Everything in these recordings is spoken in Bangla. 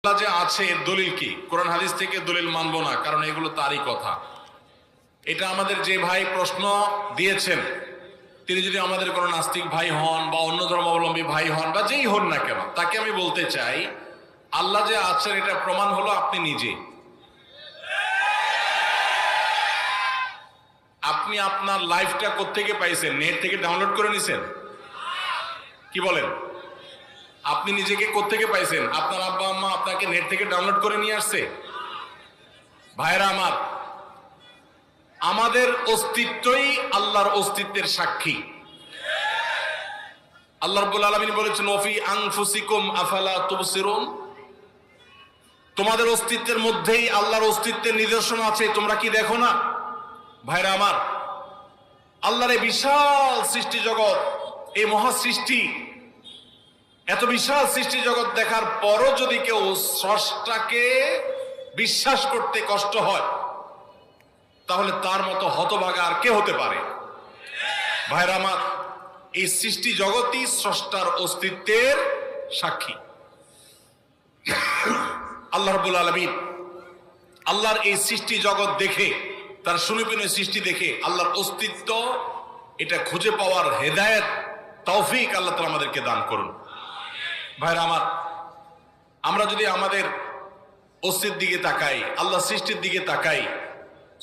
আল্লাহ যে আছে এর দলিল কি? কোরআন হাদিস থেকে দলিল মানবো না, কারণ এগুলো তারই কথা। এটা আমাদের যে ভাই প্রশ্ন দিয়েছেন, তিনি যদি আমাদের কোনো নাস্তিক ভাই হন বা অন্য ধর্মাবলম্বী ভাই হন বা যেই হন না কেন, তাকে আমি বলতে চাই, আল্লাহ যে আছেন এটা প্রমাণ হলো আপনি নিজে। আপনি আপনার লাইফটা কোত্থেকে পাইছেন? নেট থেকে ডাউনলোড করে নিছেন? কি বলেন? আপনি নিজেকে কোত্থেকে পাইছেন? আপনার আব্বা আম্মা আপনাকে নেট থেকে ডাউনলোড করে নিয়ে আসছে? ভাইরা আমার, আমাদের অস্তিত্বই আল্লাহর অস্তিত্বের সাক্ষী। আল্লাহ রাব্বুল আলামিন বলেছেন, ওয়াফি আনফুসিকুম আফালা তুবসিরুন, তোমাদের অস্তিত্বের মধ্যেই আল্লাহর অস্তিত্বের নিদর্শন আছে, তোমরা কি দেখো না? ভাইরা আমার, আল্লাহর এই বিশাল সৃষ্টি জগৎ, এই মহা সৃষ্টি, এত বিশাল সৃষ্টি জগৎ দেখার পরও যদি কেউ স্রষ্টাকে বিশ্বাস করতে কষ্ট হয়, তাহলে তার মতো হতভাগা আর কে হতে পারে? ভাইরা আমার, এই সৃষ্টি জগৎই স্রষ্টার অস্তিত্বের সাক্ষী। আল্লাহ রাব্বুল আলামিন আল্লাহর এই সৃষ্টি জগৎ দেখে, তার সুনিপুণ সৃষ্টি দেখে আল্লাহর অস্তিত্ব এটা খুঁজে পাওয়ার হেদায়েত, তৌফিক আল্লাহ তাআলা আমাদেরকে দান করুন। ভাইরা আমার, আমরা যদি আমাদের অস্তিত্বের দিকে তাকাই, আল্লাহ সৃষ্টির দিকে তাকাই,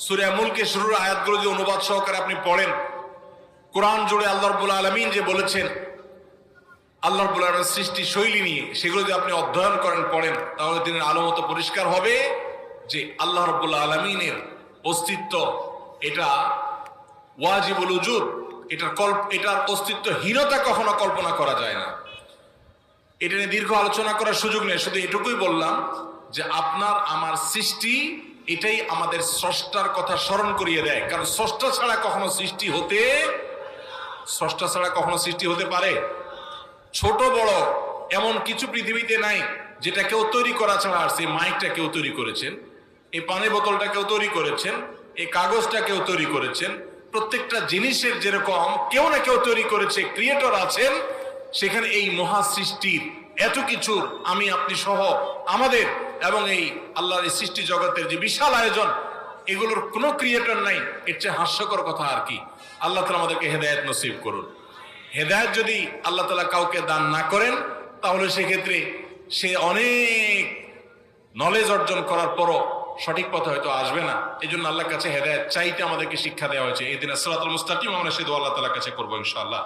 সূরা মুলকের শুরুর আয়াতগুলো যদি অনুবাদ সহকারে আপনি পড়েন, কোরআন জুড়ে আল্লাহ রাব্বুল আলামিন যে বলেছেন আল্লাহ রাব্বুল আলামিনের সৃষ্টি শৈলী নিয়ে, সেগুলো যদি আপনি অধ্যয়ন করেন, পড়েন, তাহলে দিনের আলো মতো পরিষ্কার হবে যে আল্লাহ রাব্বুল আলামিনের অস্তিত্ব এটা ওয়াজিবুল উজুদ, এটার অস্তিত্বহীনতা কখনো কল্পনা করা যায় না। এটা নিয়ে দীর্ঘ আলোচনা করার সুযোগ নেই, শুধু এটুকুই বললাম যে আপনার আমার সৃষ্টি এটাই আমাদের স্রষ্টার কথা স্মরণ করিয়ে দেয়। কারণ স্রষ্টা ছাড়া কখনো সৃষ্টি হতে পারে? ছোট বড় এমন কিছু পৃথিবীতে নাই যেটা কেউ তৈরি করা ছাড়া আসছে। মাইকটা কেউ তৈরি করেছেন, এই পানি বোতলটা কেউ তৈরি করেছেন, এই কাগজটা কেউ তৈরি করেছেন। প্রত্যেকটা জিনিসের যেরকম কেউ না কেউ তৈরি করেছে, ক্রিয়েটর আছেন, সেখানে এই মহা সৃষ্টির এত কিছুর আমি আপনি সহ আমাদের এবং এই আল্লাহর এই সৃষ্টি জগতের যে বিশাল আয়োজন, এগুলোর কোনো ক্রিয়েটর নাই। এর চেয়ে হাস্যকর কথা আর কি? আল্লাহ তাআলা আমাদেরকে হেদায়েত নসিব করুন। হেদায়েত যদি আল্লাহ তাআলা কাউকে দান না করেন, তাহলে সেক্ষেত্রে সে অনেক নলেজ অর্জন করার পরও সঠিক পথে হয়তো আসবে না। এই জন্য আল্লাহর কাছে হেদায়েত চাইতে আমাদেরকে শিক্ষা দেওয়া হয়েছে। এই দিন সিরাতুল মুস্তাকিম আমরা সেই দোয়া আল্লাহ তাআলার কাছে করবো ইনশাআল্লাহ।